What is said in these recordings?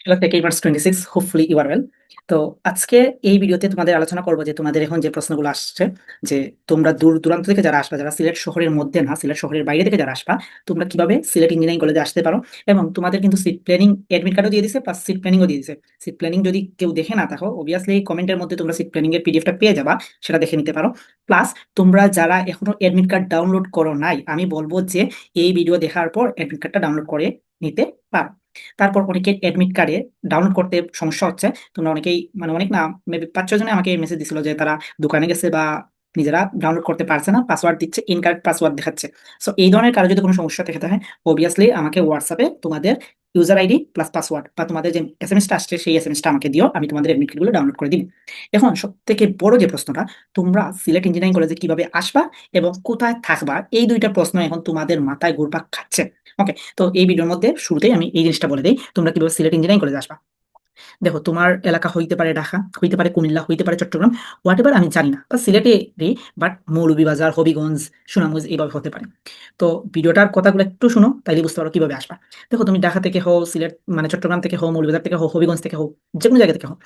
Hello Techiverse 26 hopefully you are well. তো আজকে এই ভিডিওতে তোমাদের আলোচনা করব যে তোমাদের এখন যে প্রশ্নগুলো আসছে যে তোমরা দূর দূরান্ত থেকে যারা আসবা, যারা সিলেট শহরের মধ্যে না, সিলেট শহরের বাইরে থেকে যারা আসবা, তোমরা কিভাবে সিলেট ইঞ্জিনিয়ারিং কলেজে আসতে পারো। এবং তোমাদের কিন্তু সিট প্ল্যানিং এডমিট কার্ডও দিয়ে দিছে, প্লাস সিট প্ল্যানিংও দিয়ে দিছে। সিট প্ল্যানিং যদি কেউ দেখে না থাকো, অবভিয়াসলি কমেন্টের মধ্যে তোমরা সিট প্ল্যানিং এর পিডিএফটা পেয়ে যাবা, সেটা দেখে নিতে পারো। প্লাস তোমরা যারা এখনো এডমিট কার্ড ডাউনলোড করো নাই, আমি বলবো যে এই ভিডিও দেখার পর এডমিট কার্ডটা ডাউনলোড করে নিতে পারো। তারপর অনেকের অ্যাডমিট কার্ডে ডাউনলোড করতে সমস্যা হচ্ছে। তোমরা অনেকেই মানে অনেক না, মেবি ৫-৬ জনে আমাকে মেসেজ দিছিল যে তারা দোকানে গেছে বা নিজেরা ডাউনলোড করতে পারছে না, পাসওয়ার্ড দিচ্ছে, ইনকারেক্ট পাসওয়ার্ড দেখাচ্ছে। সো এই ধরনের কারো যদি কোনো সমস্যা থেকে থাকে, অবভিয়াসলি আমাকে হোয়াটসঅ্যাপে তোমাদের ইউজার আইডি প্লাস পাসওয়ার্ড বা তোমাদের যে এসএমএসটা আসছে সেই এসএমএসটা আমাকে দিও, আমি তোমাদের অ্যাডমিট কার্ডগুলো ডাউনলোড করে দিব। এখন সবথেকে বড় যে প্রশ্নটা, তোমরা সিলেট ইঞ্জিনিয়ারিং কলেজে কিভাবে আসবা এবং কোথায় থাকবা, এই দুইটা প্রশ্ন এখন তোমাদের মাথায় ঘুরপাক খাচ্ছে। ওকে, তো এই ভিডিওর মধ্যে শুরুতেই আমি এই জিনিসটা বলে দেই, তোমরা কিভাবে সিলেট ইঞ্জিনিয়ারিং কলেজে আসবা। দেখো, তোমার এলাকা হইতে পারে ঢাকা, হইতে পারে কুমিল্লা, হইতে পারে চট্টগ্রাম, হোয়াট এভার আমি জানি না, বা সিলেটেরই, বাট মৌলভীবাজার, হবিগঞ্জ, সুনামগঞ্জ এইভাবে হতে পারে। তো ভিডিওটার কথাগুলো একটু শুনো, তাইলে বুঝতে পারো কিভাবে আসবা। দেখো, তুমি ঢাকা থেকে হও, সিলেট মানে চট্টগ্রাম থেকে হও, মৌলভীবাজার থেকে হও, হবিগঞ্জ থেকে হও, যে কোনো জায়গা থেকে হও,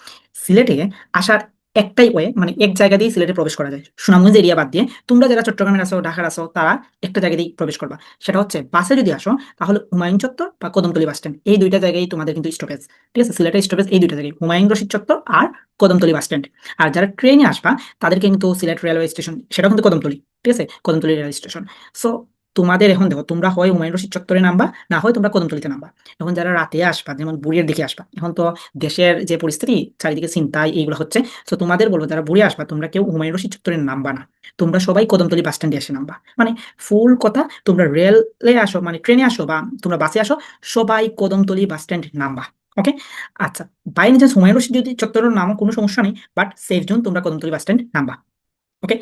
সিলেটে আসার একটাই ওয়ে, মানে এক জায়গা দিয়ে সিলেটে প্রবেশ করা যায়, সুনামগঞ্জ এরিয়া বাদ দিয়ে। তোমরা যারা চট্টগ্রামের আসো, ঢাকার আসো, তারা একটা জায়গা দিয়ে প্রবেশ করবা। সেটা হচ্ছে বাসে যদি আসো, তাহলে হুমায়ুন চত্বর বা কদমতলী বাস স্ট্যান্ড, এই দুইটা জায়গায় তোমাদের কিন্তু স্টপেজ। ঠিক আছে, সিলেটের স্টপেজ এই দুইটা জায়গায়, হুমায়ুন রশিদ চত্বর আর কদমতলী বাস স্ট্যান্ড। আর যারা ট্রেনে আসবা, তাদেরকে কিন্তু সিলেট রেলওয়ে স্টেশন, সেটাও কিন্তু কদমতলী। ঠিক আছে, কদমতলী রেলওয়ে স্টেশন। সো তোমাদের এখন দেখো, তোমরা হয় হুমায়ুন রশিদ চত্বরে নামবা, না হয় তোমরা কদমতলীতে নামবা। এখন যারা রাতে আসবা, যেমন বুড়ির দিকে আসবা, এখন তো দেশের যে পরিস্থিতি, চারিদিকে ছিনতাই এইগুলো হচ্ছে। সো তোমাদের বলবো, যারা বুড়ি আসবা, তোমরা কেউ হুমায়ুন রশিদ চত্বরে নামবা না, তোমরা সবাই কদমতলী বাস স্ট্যান্ডে এসে নামবা। মানে ফুল কথা, তোমরা রেলে আসো মানে ট্রেনে আসো বা তোমরা বাসে আসো, সবাই কদমতলী বাস স্ট্যান্ড নামবা। ওকে, আচ্ছা, by any chance Humayun Rashid যদি চত্বরের নামও কোনো সমস্যা নেই, বাট সেফ জোন, তোমরা কদমতলী বাস স্ট্যান্ড নামবা। ওকে,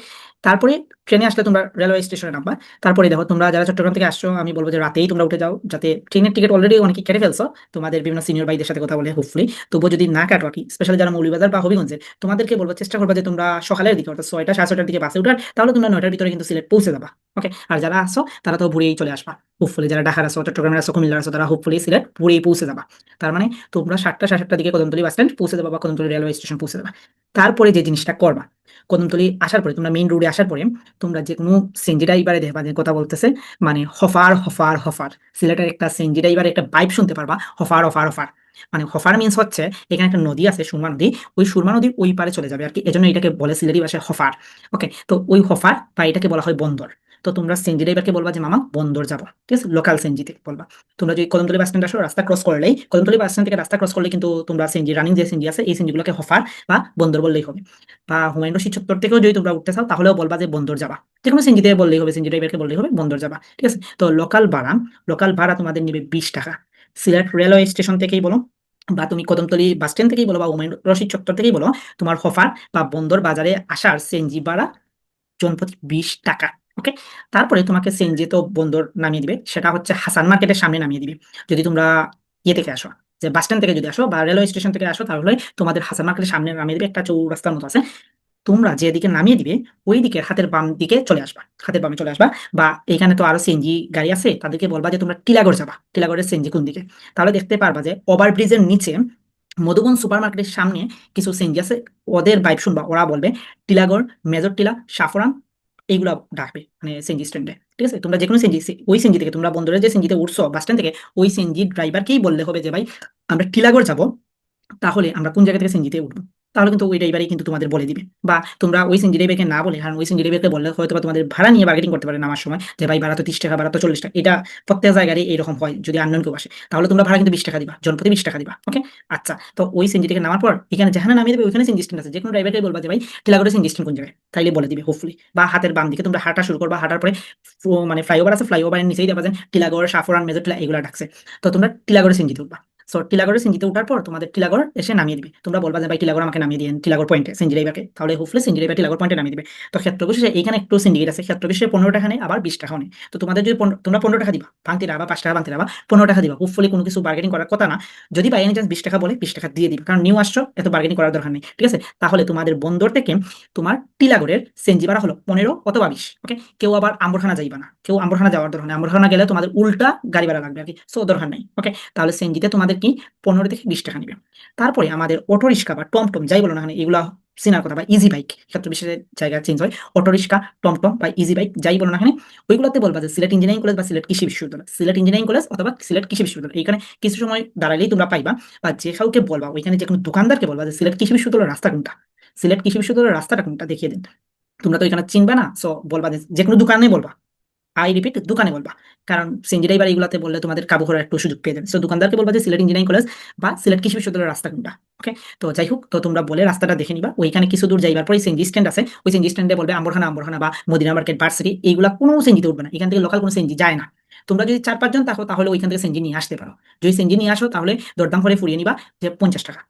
তারপরে ট্রেনে আসলে তোমরা রেলওয়ে স্টেশনে নামবা। তারপরে দেখো, তোমরা যারা চট্টগ্রাম থেকে আসছো, আমি বলবো যে রাতেই তোমরা উঠে যাও, যাতে ট্রেনের টিকিট অলরেডি অনেকে কেটে ফেলছো তোমাদের বিভিন্ন সিনিয়র ভাইদের সাথে কথা বলে হোপফুলি। তবুও যদি না কাটো আর কি, স্পেশালি যারা মৌলভীবাজার বা হবিগঞ্জের, তোমাদেরকে বলবো চেষ্টা করবা যে তোমরা সকালের দিকে, অর্থাৎ 6টা 6:30টার দিকে বাসে উঠার, তাহলে তোমরা 9টার ভিতরে কিন্তু সিলেট পৌঁছে যাবা। ওকে, আর যারা আসো তারা তো ভোরেই চলে আসবা হোপফুলি, যারা ঢাকার আসো, চট্টগ্রামের আসো, কুমিল্লার আসো, তারা হোপফুলি সিলেট ভোরেই পৌঁছে যাবা। তার মানে তোমরা 7টা 7:30টার দিকে কদমতলী বাস স্ট্যান্ড পৌঁছে যাবা বা কদমতলী রেলওয়ে স্টেশন পৌঁছে যাবা। তারপরে যে জিনিসটা করবা, কদমতলী আসার পরে, তোমরা মেইন রোডে আসার পরে, তোমরা যে কোনো সিএনজি ড্রাইভারে দেখবা যে কথা বলতেছে, মানে হফার হফার হফার, সিলেটের একটা সিএনজি ড্রাইভার একটা ভাইব শুনতে পারবা, হফার হফার হফার। মানে হফার মিন্স হচ্ছে, এখানে একটা নদী আছে, সুরমা নদী, ওই সুরমা নদীর ওই পারে চলে যাবে আর কি, এজন্য এটাকে বলে সিলেটি ভাষায় হফার। ওকে, তো ওই হফার বা এটাকে বলা হয় বন্দর। তো তোমরা সিএনজি ড্রাইভারকে বলবা যে মামা বন্দর যাবো, ঠিক আছে, লোকাল সিএনজিতে বলবা। তোমরা যদি কদমতলী বাস স্ট্যান্ড আসো, রাস্তা ক্রস করলেই, কদমতলী বাস স্ট্যান্ড থেকে রাস্তা ক্রস করলে কিন্তু তোমরা সিএনজি রানিং যে সিএনজি আছে, এই সিএনজিগুলোকে হফার বা বন্দর বললেই হবে। বা হুমায়ুন রশিদ চত্বর থেকেও যদি তোমরা উঠতে চাও, তাহলেও বলবা যে বন্দর যাবা। যেকোনো সিএনজিতে বললেই হবে, সিএনজি ড্রাইভারকে বললেই হবে বন্দর যাবা। ঠিক আছে, তো লোকাল ভাড়া তোমাদের নিবে 20 টাকা। সিলেট রেলওয়ে স্টেশন থেকেই বলো, বা তুমি কদমতলী বাস স্ট্যান্ড থেকেই বলো, বা হুমায়ুন রশিদ চত্বর থেকেই বলো, তোমার হফার বা বন্দর বাজারে আসার সিএনজি ভাড়া জনপ্রতি 20 টাকা। ওকে, তারপরে তোমাকে সিএনজি তো বন্দর নামিয়ে দিবে, সেটা হচ্ছে হাসান মার্কেটের সামনে নামিয়ে দিবে। যদি তোমরা ইয়ে থেকে আসো, যে বাস স্ট্যান্ড থেকে যদি আসো বা রেলওয়ে স্টেশন থেকে আসো, তাহলে তোমাদের হাসান মার্কেটের সামনে নামিয়ে দিবে, একটা চৌরাস্তার মতো আছে। তোমরা যেদিকে নামিয়ে দিবে, ওই দিকে হাতের বাম দিকে চলে আসবা, হাতের বামে চলে আসবা। বা এখানে তো আরো সিএনজি গাড়ি আছে, তাদেরকে বলবা যে তোমরা টিলাগড় যাবা, টিলাগড়ের সিএনজি কোন দিকে। তাহলে দেখতে পারবা যে ওভারব্রিজের নিচে মধুবন সুপার মার্কেটের সামনে কিছু সিএনজি আছে, ওদের ভাইব শুনবা, ওরা বলবে টিলাগড়, মেজর টিলা, সাফরান, এইগুলা ডাকবে মানে সিএনজি স্ট্যান্ডে। ঠিক আছে, তোমরা যে কোনো সিএনজি, ওই সিএনজি থেকে তোমরা বন্দরের যে সিএনজিতে উঠছো বাস স্ট্যান্ড থেকে, ওই সিএনজি ড্রাইভারকেই বললে হবে যে ভাই আমরা টিলাগড় যাবো, তাহলে আমরা কোন জায়গা থেকে সিএনজিতে উঠবো। তাহলে কিন্তু ওই ড্রাইভারই কিন্তু তোমাদের বলে দিবে। বা তোমরা ওই সিএনজি ড্রাইভারকে না বলে, কারণ ওই সিএনজি ড্রাইভারকে বললে হয়তো বা তোমাদের ভাড়া নিয়ে বার্গেটিং করতে পারে নামার সময়, যে ভাই ভাড়া তো 30 টাকা, ভাড়া তো 40 টাকা, এটা প্রত্যেক জায়গায় এইরকম হয় যদি আননোন কেউ আসে। তাহলে তোমরা ভাড়া কিন্তু 20 টাকা দিবা, জনপ্রতি 20 টাকা দিবা। ওকে, আচ্ছা, তো ওই সিএনজি থেকে নামার পর এখানে যেখানে নামিয়ে দেবে, ওইখানে সিএনজি স্ট্যান্ড আছে, যে কোনো ড্রাইভারকে বলবা যে ভাই টিলাগড়ে সিএনজি স্ট্যান্ড কোন জায়গায়, তাইলে বলে দিবে হোপফুলি। বা হাতের বাম দিকে তোমরা হাঁটা শুরু করবা, হাঁটার পরে মানে ফ্লাইওভার আছে, ফ্লাইওভারের নিচেই দেখবা যে টিলাগড়, সাফরান, মেজর টিলা এগুলো ডাকছে। তো তোমরা টিলাগড়ে সিএনজিতে উঠবা। সো টিলাগড়ে সিএনজিতে উঠার পর তোমাদের টিলাগড় এসে নামিয়ে দিবে, তোমরা বলবা যে ভাই টিলাগড় আমাকে নামিয়ে দিন টিলাগড় পয়েন্টে সিএনজি ড্রাইভারকে, তাহলে হোপফুলি সিএনজি ড্রাইভার টিলাগড় পয়েন্টে নামিয়ে দিবে। তো ক্ষেত্র বিশেষে এখানে একটু সিন্ডিকেট আছে, ক্ষেত্র বিশেষে 15 টাকা নেই, আবার 20 টাকাও নেই। তো তোমাদের যদি তোমরা 15 টাকা দিবা, ভাঙতি রাখবা, 5 টাকা ভাঙতি রাখবা, 15 টাকা দিবা, হোপফুলি কোনো কিছু বার্গেনিং করার কথা না। যদি বাই এনি চান্স 20 টাকা বলে, 20 টাকা দিয়ে দিবে, কারণ নিউ আসছো, এত বার্গেনিং করার দরকার নেই। ঠিক আছে, তাহলে তোমাদের বন্দর থেকে তোমার টিলাগড়ের সিএনজি ভাড়া হলো 15 অথবা 20। ওকে, কেউ আবার আম্বরখানা যাইবা না, কেউ আম্বরখানা যাওয়ার দরকার নেই, আম্বরখানা গেলে তোমাদের উল্টা গাড়ি ভাড়া লাগবে আর কি, সো দরকার নেই। ওকে, তাহলে সিএনজিতে তোমাদের কি 15 থেকে 20 টাকা নিবে। তারপরে আমাদের অটো রিক্সা বা টমটম যাই বলো না কেন এগুলা চেনার কথা, বা ইজি বাইক ক্ষেত্র বিশেষে জায়গা চেঞ্জ হয়, অটো রিক্সা, টমটম বা ইজি বাইক যাই বলো না কেন ওইগুলোতে বলবা যে সিলেট ইঞ্জিনিয়ারিং কলেজ বা সিলেট কৃষি বিশ্ববিদ্যালয়, সিলেট ইঞ্জিনিয়ারিং কলেজ অথবা সিলেট কৃষি বিশ্ববিদ্যালয়। এইখানে কিছু সময় দাঁড়ালেই তোমরা পাইবা। বা যে কাউকে বলবা, ওইখানে যে কোনো দোকানদারকে বলবা যে সিলেট কৃষি বিশ্ববিদ্যালয়ের রাস্তা কোনটা, সিলেট কৃষি বিশ্ববিদ্যালয়ের রাস্তাটা কোনটা দেখিয়ে দিন। তোমরা তো এখানে চিনবা না, সো বলবা যে কোনো দোকানে বলবা, আই রিপিট দোকানে বলবা। কারণ সিএনজি ড্রাইভার এগুলাতে বললে তোমাদের কাবু করার একটু সুযোগ পেয়ে যাবে। সো দোকানদারকে বলবা যে সিলেট ইঞ্জিনিয়ারিং কলেজ বা সিলেট কৃষি বিশ্ববিদ্যালয়ের রাস্তা কোনটা। ওকে, তো যাই হোক, তো তোমরা বলে রাস্তাটা দেখে নিবা। ওইখানে কিছু দূর যাইবার পরে সিএনজি স্ট্যান্ড আছে, ওই সিএনজি স্ট্যান্ডে বলবে আম্বরখানা আম্বরখানা বা মদিনা মার্কেট ভার্সিটি, এইগুলা কোনো সিএনজিতে উঠবে না, এখান থেকে লোকাল কোনো সিএনজি যায় না। তোমরা যদি 4-5 জন থাকো তাহলে ওইখান থেকে সিএনজি নিয়ে আসতে পারো। যদি সিএনজি নিয়ে আসো তাহলে দরদাম করে ফুরিয়ে নিবা যে 50 টাকা,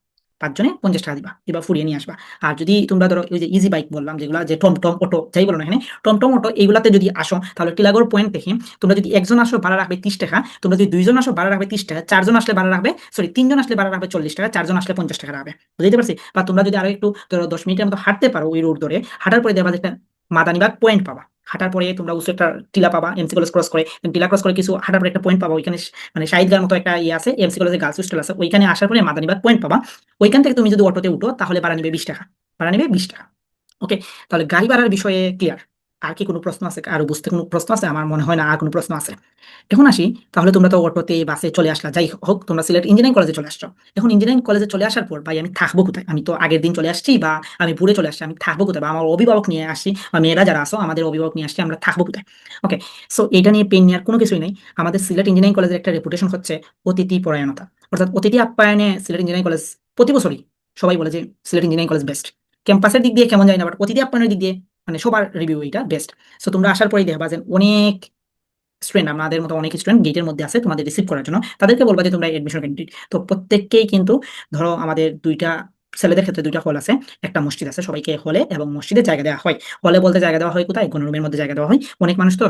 5 জনে 50 টাকা দিবা, এবার ফুরিয়ে নিয়ে আসবা। আর যদি তোমরা ধরো ওই যে ইজি বাইক বললাম যেগুলো, যে টমটম অটো যাই বলো না এখানে, টমটম অটো এইগুলাতে যদি আসো তাহলে টিলাগড় পয়েন্ট থেকে তোমরা যদি একজন আসো ভাড়া রাখবে 30 টাকা, তোমরা যদি 2 জন আসো ভাড়া রাখবে 30 টাকা, 4 জন আসলে ভাড়া রাখবে, সরি 3 জন আসলে ভাড়া রাখবে 40 টাকা, 4 জন আসলে 50 টাকা রাখবে। বুঝতে পারছি? বা তোমরা যদি আরো একটু ধরো 10 মিনিটের মতো হাঁটতে পারো ওই রোড ধরে, হাঁটার পরে দেখবা যে একটা মাদানিবাগ পয়েন্ট পাবা। হাঁটার পরে তোমরা উঁচু একটা টিলা পাবা, এমসি কলেজ ক্রস করে, টিলা ক্রস করে কিছু হাঁটার পরে একটা পয়েন্ট পাবা। ওইখানে মানে শাহিদগার মতো একটা ইয়ে আছে, এমসি কলেজের গার্লস হোস্টেল আছে, ওইখানে আসার পরে মাদানিবাগ পয়েন্ট পাবা। ওইখান থেকে তুমি যদি অটোতে উঠো তাহলে ভাড়া নিবে 20 টাকা, ভাড়া নিবে 20 টাকা। ওকে, তাহলে গাড়ি ভাড়ার বিষয়ে ক্লিয়ার। আর কি কোনো প্রশ্ন আছে? আরো বুঝতে কোনো প্রশ্ন আছে? আমার মনে হয় না আর কোনো প্রশ্ন আছে। এখন আসি, তাহলে তোমরা তো অটোতে বাসে চলে আসলা, যাই হোক তোমরা সিলেট ইঞ্জিনিয়ারিং কলেজে চলে আসছো। এখন ইঞ্জিনিয়ারিং কলেজে চলে আসার পর ভাই আমি থাকবো কোথায়? আমি তো আগের দিন চলে আসছি বা আমি ভোরে চলে আসছি, আমি থাকবো কোথায়? বা আমার অভিভাবক নিয়ে আসছি বা মেয়েরা যারা আসো আমাদের অভিভাবক নিয়ে আসছি, আমরা থাকবো কোথায়? ওকে, সো এটা নিয়ে পেন নেওয়ার কোনো কিছুই নেই। আমাদের সিলেট ইঞ্জিনিয়ারিং কলেজের একটা রেপুটেশন হচ্ছে অতিথি পরায়ণতা, অর্থাৎ অতিথি আপ্যায়নে সিলেট ইঞ্জিনিয়ারিং কলেজ প্রতি বছরই সবাই বলে যে সিলেট ইঞ্জিনিয়ারিং কলেজ বেস্ট। ক্যাম্পাসের দিক দিয়ে কেমন যায় না, বাট অতিথি আপ্যায়নের দিক দিয়ে মানে সবার রিভিউ এটা বেস্ট। সো তোমরা আসার পরেই দেখবা যে অনেক স্টুডেন্ট, আমাদের মতো অনেক স্টুডেন্ট গেটের মধ্যে আছে তোমাদের রিসিভ করার জন্য। তাদেরকে বলবা যে তোমরা এডমিশন ক্যান্ডিডেট। তো প্রত্যেককেই কিন্তু ধরো আমাদের দুইটা ছেলেদের ক্ষেত্রে দুইটা হল আছে, একটা মসজিদ আছে, সবাইকে হলে এবং মসজিদে জায়গা দেওয়া হয়। হলে বলতে জায়গা দেওয়া হয় কোথায়? গণরুমের মধ্যে জায়গা দেওয়া হয়। অনেক মানুষ তো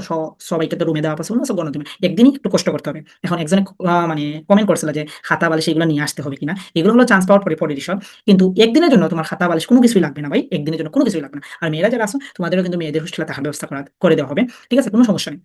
সবাইকে তো রুমে দেওয়া পছন্দ না, গণরুমে একদিনই একটু কষ্ট করতে হবে। এখন একজনে মানে কমেন্ট করছিল যে খাতা বালিশ এগুলো নিয়ে আসতে হবে কিনা, এগুলো হলো চান্স পাওয়ার পরে পরে বিষয়। কিন্তু একদিনের জন্য তোমার খাতা বালিশ কোনো কিছুই লাগবে না ভাই, একদিনের জন্য কোনো কিছুই লাগবে না। আর মেয়েরা যারা আসো তোমাদেরও কিন্তু মেয়েদের হোস্টেলে থাকার ব্যবস্থা করে দেওয়া হবে, ঠিক আছে? কোনো সমস্যা নেই।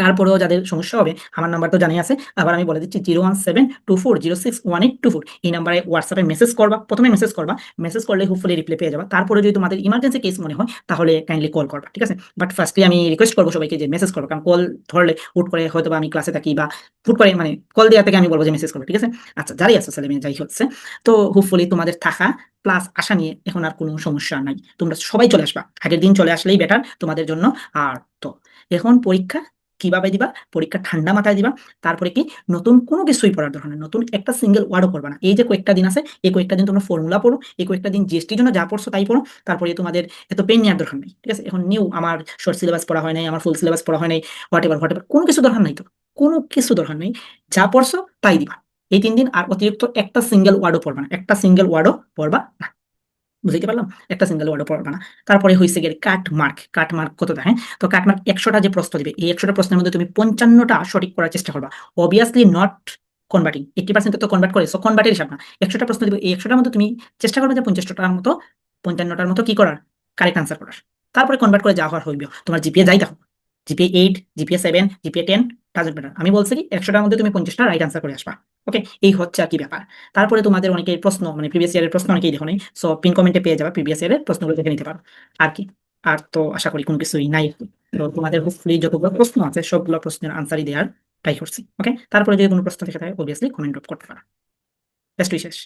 তারপরেও যাদের সমস্যা হবে, আমার নাম্বার তো জানাই আছে, আবার আমি বলে দিচ্ছি 01724061824। এই নাম্বারে হোয়াটসঅ্যাপে মেসেজ করবা, প্রথমে মেসেজ করবা, মেসেজ করলে হোপফুলি রিপ্লাই পেয়ে যাবা। তারপরে যদি তোমাদের ইমার্জেন্সি কেস মনে হয় তাহলে কাইন্ডলি কল করবা, ঠিক আছে? বাট ফার্স্টলি আমি রিকোয়েস্ট করবো সবাইকে যে মেসেজ করবো, কারণ কল ধরলে হুট করে হয়তো বা আমি ক্লাসে থাকি বা হুট করে মানে কল দেওয়া থেকে আমি বলবো যে মেসেজ করবো, ঠিক আছে? আচ্ছা, যারাই আছো ছেলে মেয়ে যাই হচ্ছে, তো হোপফুলি তোমাদের থাকা প্লাস আসা নিয়ে এখন আর কোনো সমস্যা নাই। তোমরা সবাই চলে আসবা, আগের দিন চলে আসলেই বেটার তোমাদের জন্য। আর তো এখন পরীক্ষা কিভাবে দিবা? পরীক্ষা ঠান্ডা মাথায় দিবা। তারপরে কি, নতুন কোনো কিছুই পড়ার দরকার নেই, নতুন একটা সিঙ্গেল ওয়ার্ডও পড়বা না। এই যে কয়েকটা দিন আছে, এই কয়েকটা দিন তোমরা ফর্মুলা পড়ো, এই কয়েকটা দিন জিএসটির জন্য যা পড়ছো তাই পড়ো। তারপরে তোমাদের এত পেন নেওয়ার দরকার নেই, ঠিক আছে? এখন নিউ আমার শর্ট সিলেবাস পড়া হয় নাই, আমার ফুল সিলেবাস পড়া হয় নাই, হোয়াট এভার কোনো কিছু দরকার নাই। তো কোনো কিছু দরকার নেই, যা পড়ছো তাই দিবা এই 3 দিন। আর অতিরিক্ত একটা সিঙ্গেল ওয়ার্ডও পড়বা না, একটা সিঙ্গেল ওয়ার্ডও পড়বা না। বুঝতে পারলাম? একটা সিঙ্গেল ওয়ার্ডও পড়বা না। তারপরে হয়েছে গিয়ে কাট মার্ক কতটা? হ্যাঁ, তো কাট মার্ক 100টা যে প্রশ্ন দিবে, এই 100টা প্রশ্নের মধ্যে তুমি 55টা সঠিক করার চেষ্টা করবা। অবভিয়াসলি নট কনভার্টিং, 80% তো কনভার্ট করে, সো কনভার্টের হিসাব না। 100টা প্রশ্ন দিবে, এই 100টার মধ্যে তুমি চেষ্টা করবে যে 55টার মতো কি করার, কারেক্ট আনসার করার। তারপরে কনভার্ট করে যা হওয়ার হইবে। তোমার জিপিএ যাই থাকুক, GPA 8, GPA 7, GPA 10, doesn't matter. আমি বলছি কি 100টার মধ্যে তুমি 50টা রাইট আনসার করে আসবা। ওকে, এই হচ্ছে আর কি ব্যাপার। তারপরে তোমাদের অনেকের প্রশ্ন মানে প্রিভিয়াস ইয়ারের প্রশ্ন অনেকেই দেখো নাই, সো পিন কমেন্টে পেয়ে যাবে প্রিভিয়াস ইয়ারের প্রশ্নগুলো দেখে নিতে পারো। আর কি, আর তো আশা করি কোনো কিছুই নাই। তো তোমাদের হোপফুলি যতগুলো প্রশ্ন আছে সবগুলো প্রশ্নের আনসারই দেওয়ার ট্রাই করছি। ওকে, তারপরে যদি কোনো প্রশ্ন থেকে থাকে অবভিয়াসলি কমেন্ট ড্রপ করতে পারো। Best wishes.